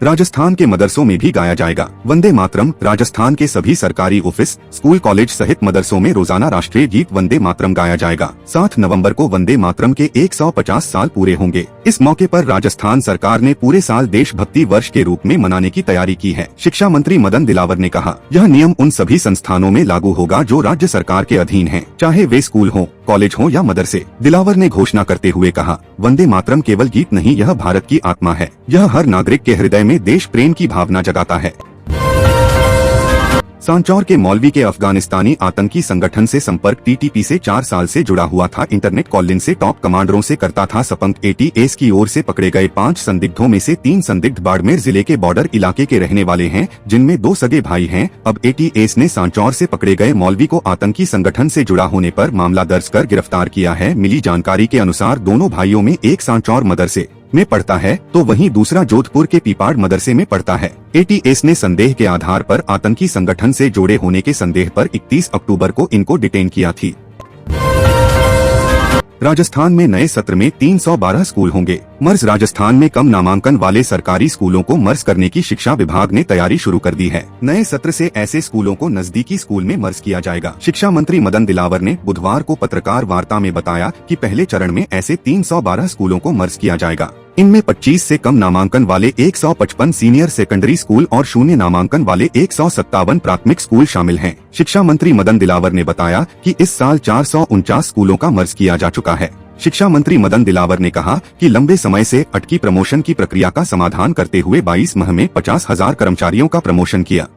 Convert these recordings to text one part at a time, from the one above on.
राजस्थान के मदरसों में भी गाया जाएगा वंदे मातरम। राजस्थान के सभी सरकारी ऑफिस, स्कूल, कॉलेज सहित मदरसों में रोजाना राष्ट्रीय गीत वंदे मातरम गाया जाएगा। 7 नवंबर को वंदे मातरम के 150 साल पूरे होंगे। इस मौके पर राजस्थान सरकार ने पूरे साल देशभक्ति वर्ष के रूप में मनाने की तैयारी की है। शिक्षा मंत्री मदन दिलावर ने कहा, यह नियम उन सभी संस्थानों में लागू होगा जो राज्य सरकार के अधीन हैं, चाहे वे स्कूल हो, कॉलेज हो या मदरसे। दिलावर ने घोषणा करते हुए कहा, वंदे मातरम केवल गीत नहीं, यह भारत की आत्मा है। यह हर नागरिक के हृदय में देश प्रेम की भावना जगाता है। सांचौर के मौलवी के अफगानिस्तानी आतंकी संगठन से संपर्क टीटीपी से 4 साल से जुड़ा हुआ था। इंटरनेट कॉलिंग से टॉप कमांडरों से करता था संपर्क। एटीएस की ओर से पकड़े गए 5 संदिग्धों में से 3 संदिग्ध बाड़मेर जिले के बॉर्डर इलाके के रहने वाले हैं, जिनमें 2 सगे भाई हैं। अब एटीएस ने सांचौर से पकड़े गए मौलवी को आतंकी संगठन से जुड़ा होने पर मामला दर्ज कर गिरफ्तार किया है। मिली जानकारी के अनुसार दोनों भाइयों में एक सांचौर मदरसे में पढ़ता है तो वहीं दूसरा जोधपुर के पीपाड़ मदरसे में पढ़ता है। एटीएस ने संदेह के आधार पर आतंकी संगठन से जुड़े होने के संदेह पर 31 अक्टूबर को इनको डिटेन किया थी। राजस्थान में नए सत्र में 312 स्कूल होंगे। मर्ज। राजस्थान में कम नामांकन वाले सरकारी स्कूलों को मर्ज करने की शिक्षा विभाग ने तैयारी शुरू कर दी है। नए सत्र से ऐसे स्कूलों को नजदीकी स्कूल में मर्ज किया जाएगा। शिक्षा मंत्री मदन दिलावर ने बुधवार को पत्रकार वार्ता में बताया कि पहले चरण में ऐसे 312 स्कूलों को मर्ज किया जाएगा। इनमें 25 से कम नामांकन वाले 155 सीनियर सेकेंडरी स्कूल और 0 नामांकन वाले 157 प्राथमिक स्कूल शामिल हैं। शिक्षा मंत्री मदन दिलावर ने बताया कि इस साल 449 स्कूलों का मर्ज किया जा चुका है। शिक्षा मंत्री मदन दिलावर ने कहा कि लंबे समय से अटकी प्रमोशन की प्रक्रिया का समाधान करते हुए 22 माह में 50,000 कर्मचारियों का प्रमोशन किया।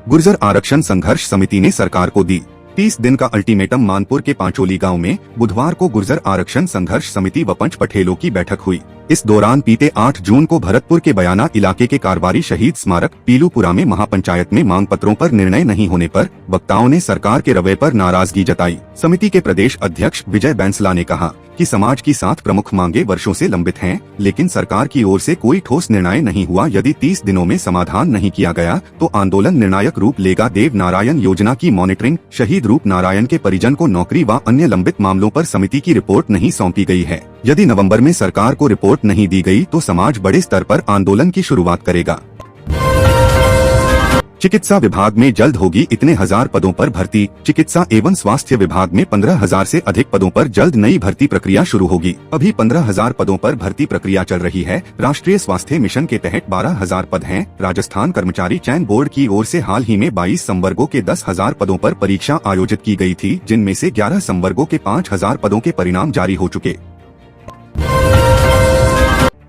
गुर्जर आरक्षण संघर्ष समिति ने सरकार को दी 30 दिन का अल्टीमेटम। मानपुर के पांचोली गांव में बुधवार को गुर्जर आरक्षण संघर्ष समिति व पंच पटेलों की बैठक हुई। इस दौरान बीते 8 जून को भरतपुर के बयाना इलाके के कारवारी शहीद स्मारक पीलूपुरा में महापंचायत में मांग पत्रों पर निर्णय नहीं होने पर वक्ताओं ने सरकार के रवैये पर नाराजगी जताई। समिति के प्रदेश अध्यक्ष विजय बैंसला ने कहा कि समाज की 7 प्रमुख मांगे वर्षों से लंबित हैं, लेकिन सरकार की ओर से कोई ठोस निर्णय नहीं हुआ। यदि 30 दिनों में समाधान नहीं किया गया तो आंदोलन निर्णायक रूप लेगा। देव नारायण योजना की मॉनिटरिंग, शहीद रूप नारायण के परिजन को नौकरी व अन्य लंबित मामलों पर समिति की रिपोर्ट नहीं सौंपी गई है। यदि नवंबर में सरकार को रिपोर्ट नहीं दी गई तो समाज बड़े स्तर पर आंदोलन की शुरुआत करेगा। चिकित्सा विभाग में जल्द होगी इतने 1000 पदों पर भर्ती। चिकित्सा एवं स्वास्थ्य विभाग में 15,000 से अधिक पदों पर जल्द नई भर्ती प्रक्रिया शुरू होगी। अभी 15,000 पदों पर भर्ती प्रक्रिया चल रही है। राष्ट्रीय स्वास्थ्य मिशन के तहत 12,000 पद हैं। राजस्थान कर्मचारी चयन बोर्ड की ओर से हाल ही में 22 संवर्गों के 10,000 पदों पर परीक्षा आयोजित की गई थी, जिनमें से 11 संवर्गों के 5,000 पदों के परिणाम जारी हो चुके।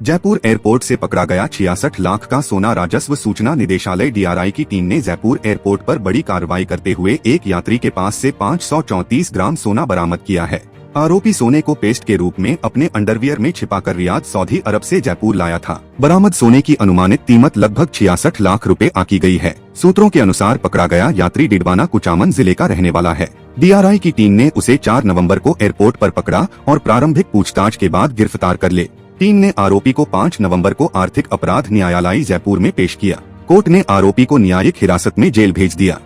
जयपुर एयरपोर्ट से पकड़ा गया 66 लाख का सोना। राजस्व सूचना निदेशालय डीआरआई की टीम ने जयपुर एयरपोर्ट पर बड़ी कार्रवाई करते हुए एक यात्री के पास से 534 ग्राम सोना बरामद किया है। आरोपी सोने को पेस्ट के रूप में अपने अंडरवियर में छिपाकर रियाद, सऊदी अरब से जयपुर लाया था। बरामद सोने की अनुमानित कीमत लगभग 66 लाख रुपए आकी गई है। सूत्रों के अनुसार पकड़ा गया यात्री डिडवाना कुचामन जिले का रहने वाला है। डीआरआई की टीम ने उसे 4 नवंबर को एयरपोर्ट पर पकड़ा और प्रारंभिक पूछताछ के बाद गिरफ्तार कर ले। टीम ने आरोपी को 5 नवंबर को आर्थिक अपराध न्यायालय जयपुर में पेश किया। कोर्ट ने आरोपी को न्यायिक हिरासत में जेल भेज दिया।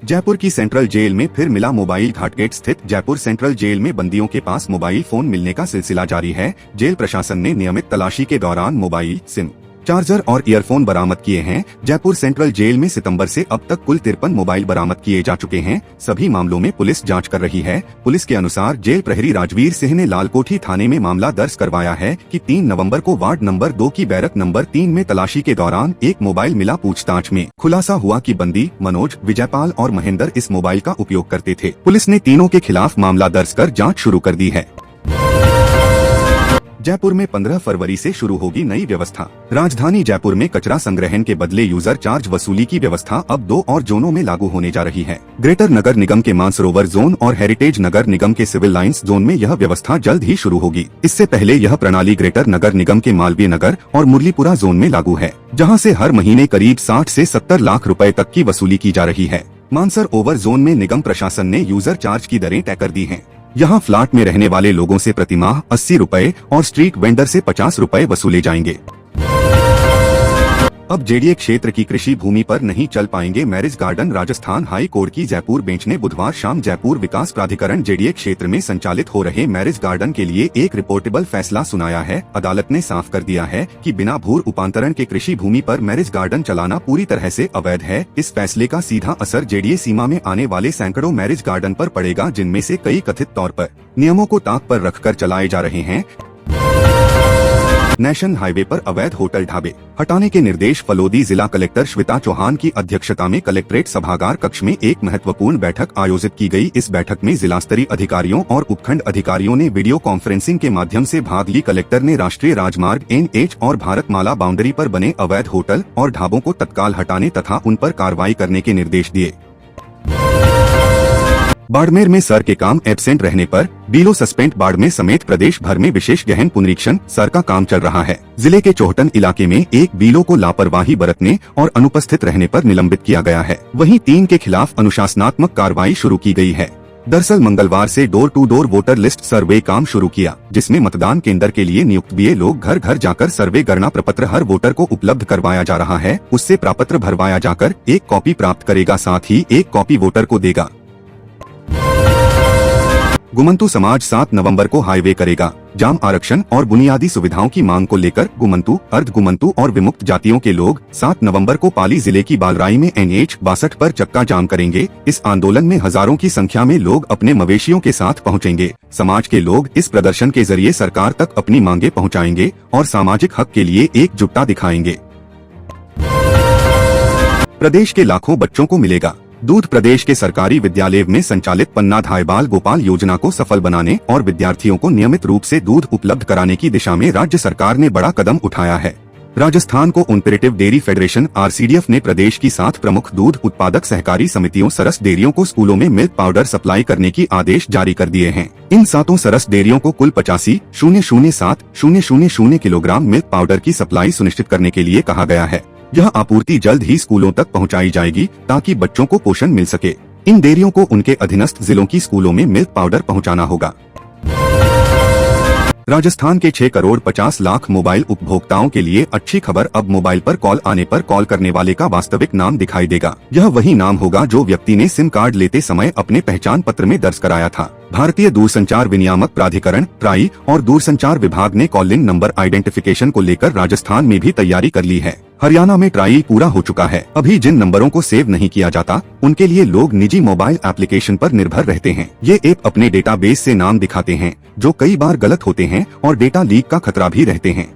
जयपुर की सेंट्रल जेल में फिर मिला मोबाइल। घाटगेट स्थित जयपुर सेंट्रल जेल में बंदियों के पास मोबाइल फोन मिलने का सिलसिला जारी है। जेल प्रशासन ने नियमित तलाशी के दौरान मोबाइल, सिम, चार्जर और ईयरफोन बरामद किए हैं। जयपुर सेंट्रल जेल में सितंबर से अब तक कुल 53 मोबाइल बरामद किए जा चुके हैं। सभी मामलों में पुलिस जांच कर रही है। पुलिस के अनुसार जेल प्रहरी राजवीर सिंह ने लालकोठी थाने में मामला दर्ज करवाया है कि 3 नवंबर को वार्ड नंबर 2 की बैरक नंबर 3 में तलाशी के दौरान एक मोबाइल मिला। पूछताछ में खुलासा हुआ कि बंदी मनोज, विजयपाल और महेंद्र इस मोबाइल का उपयोग करते थे। पुलिस ने तीनों के खिलाफ मामला दर्ज कर जाँच शुरू कर दी है। जयपुर में 15 फरवरी से शुरू होगी नई व्यवस्था। राजधानी जयपुर में कचरा संग्रहण के बदले यूजर चार्ज वसूली की व्यवस्था अब 2 और जोनों में लागू होने जा रही है। ग्रेटर नगर निगम के मानसरोवर जोन और हेरिटेज नगर निगम के सिविल लाइंस जोन में यह व्यवस्था जल्द ही शुरू होगी। इससे पहले यह प्रणाली ग्रेटर नगर निगम के मालवीय नगर और मुरलीपुरा जोन में लागू है, जहाँ से हर महीने करीब 60 से 70 लाख रुपए तक की वसूली की जा रही है। मानसर ओवर जोन में निगम प्रशासन ने यूजर चार्ज की दरें तय कर दी हैं। यहाँ फ्लैट में रहने वाले लोगों से प्रतिमाह 80 रुपए और स्ट्रीट वेंडर से 50 रुपए वसूले जाएंगे। अब जेडीए क्षेत्र की कृषि भूमि पर नहीं चल पाएंगे marriage garden. Rajasthan high court की जयपुर बेंच ने बुधवार शाम जयपुर विकास प्राधिकरण जेडीए क्षेत्र में संचालित हो रहे मैरिज गार्डन के लिए एक रिपोर्टेबल फैसला सुनाया है। अदालत ने साफ कर दिया है कि बिना भू रूपांतरण के कृषि भूमि पर मैरिज गार्डन चलाना पूरी तरह से अवैध है। इस फैसले का सीधा असर जेडीए सीमा में आने वाले सैकड़ों मैरिज गार्डन पर पड़ेगा, जिनमें से कई कथित तौर पर नियमों को ताक पर रखकर चलाए जा रहे हैं। नेशनल हाईवे पर अवैध होटल ढाबे हटाने के निर्देश। फलोदी जिला कलेक्टर श्वेता चौहान की अध्यक्षता में कलेक्ट्रेट सभागार कक्ष में एक महत्वपूर्ण बैठक आयोजित की गई। इस बैठक में जिला स्तरीय अधिकारियों और उपखंड अधिकारियों ने वीडियो कॉन्फ्रेंसिंग के माध्यम से भाग ली। कलेक्टर ने राष्ट्रीय राजमार्ग NH और भारतमाला बाउंड्री पर बने अवैध होटल और ढाबों को तत्काल हटाने तथा उन पर कार्रवाई करने के निर्देश दिए। बाड़मेर में सर के काम एब्सेंट रहने पर बीलो सस्पेंड। बाड़मेर समेत प्रदेश भर में विशेष गहन पुनरीक्षण सर का काम चल रहा है। जिले के चोहटन इलाके में एक बीलो को लापरवाही बरतने और अनुपस्थित रहने पर निलंबित किया गया है। वहीं 3 के खिलाफ अनुशासनात्मक कार्रवाई शुरू की गई है। दरअसल मंगलवार से door to door voter list survey काम शुरू किया, जिसमें मतदान केंद्र के लिए नियुक्त बीए लोग घर घर जाकर सर्वे गणना प्रपत्र हर वोटर को उपलब्ध करवाया जा रहा है। उससे प्रापत्र भरवाया जाकर एक कॉपी प्राप्त करेगा, साथ ही एक कॉपी वोटर को देगा। गुमंतु समाज 7 नवंबर को हाईवे करेगा जाम। आरक्षण और बुनियादी सुविधाओं की मांग को लेकर गुमंतु, अर्ध गुमंतु और विमुक्त जातियों के लोग 7 नवंबर को पाली जिले की बालराई में NH 62 पर चक्का जाम करेंगे। इस आंदोलन में हजारों की संख्या में लोग अपने मवेशियों के साथ पहुंचेंगे। समाज के लोग इस प्रदर्शन के जरिए सरकार तक अपनी मांगे पहुंचाएंगे और सामाजिक हक के लिए एकजुटता दिखाएंगे। प्रदेश के लाखों बच्चों को मिलेगा दूध। प्रदेश के सरकारी विद्यालय में संचालित पन्ना धाय बाल गोपाल योजना को सफल बनाने और विद्यार्थियों को नियमित रूप से दूध उपलब्ध कराने की दिशा में राज्य सरकार ने बड़ा कदम उठाया है। राजस्थान को कोऑपरेटिव डेयरी फेडरेशन RCDF ने प्रदेश की 7 प्रमुख दूध उत्पादक सहकारी समितियों सरस डेयरियों को स्कूलों में मिल्क पाउडर सप्लाई करने की आदेश जारी कर दिए हैं। इन 7 सरस डेयरियों को कुल 85,007,000 किलोग्राम मिल्क पाउडर की सप्लाई सुनिश्चित करने के लिए कहा गया है। यह आपूर्ति जल्द ही स्कूलों तक पहुंचाई जाएगी ताकि बच्चों को पोषण मिल सके। इन डेयरियों को उनके अधीनस्थ जिलों की स्कूलों में मिल्क पाउडर पहुंचाना होगा। राजस्थान के 6 करोड़ 50 लाख मोबाइल उपभोक्ताओं के लिए अच्छी खबर। अब मोबाइल पर कॉल आने पर कॉल करने वाले का वास्तविक नाम दिखाई देगा। यह वही नाम होगा जो व्यक्ति ने सिम कार्ड लेते समय अपने पहचान पत्र में दर्ज कराया था। भारतीय दूरसंचार विनियामक प्राधिकरण ट्राई और दूरसंचार विभाग ने कॉलिंग नंबर आइडेंटिफिकेशन को लेकर राजस्थान में भी तैयारी कर ली है। हरियाणा में ट्राई पूरा हो चुका है। अभी जिन नंबरों को सेव नहीं किया जाता उनके लिए लोग निजी मोबाइल एप्लीकेशन पर निर्भर रहते हैं। ये ऐप अपने डेटाबेस से नाम दिखाते हैं जो कई बार गलत होते हैं और डेटा लीक का खतरा भी रहते हैं।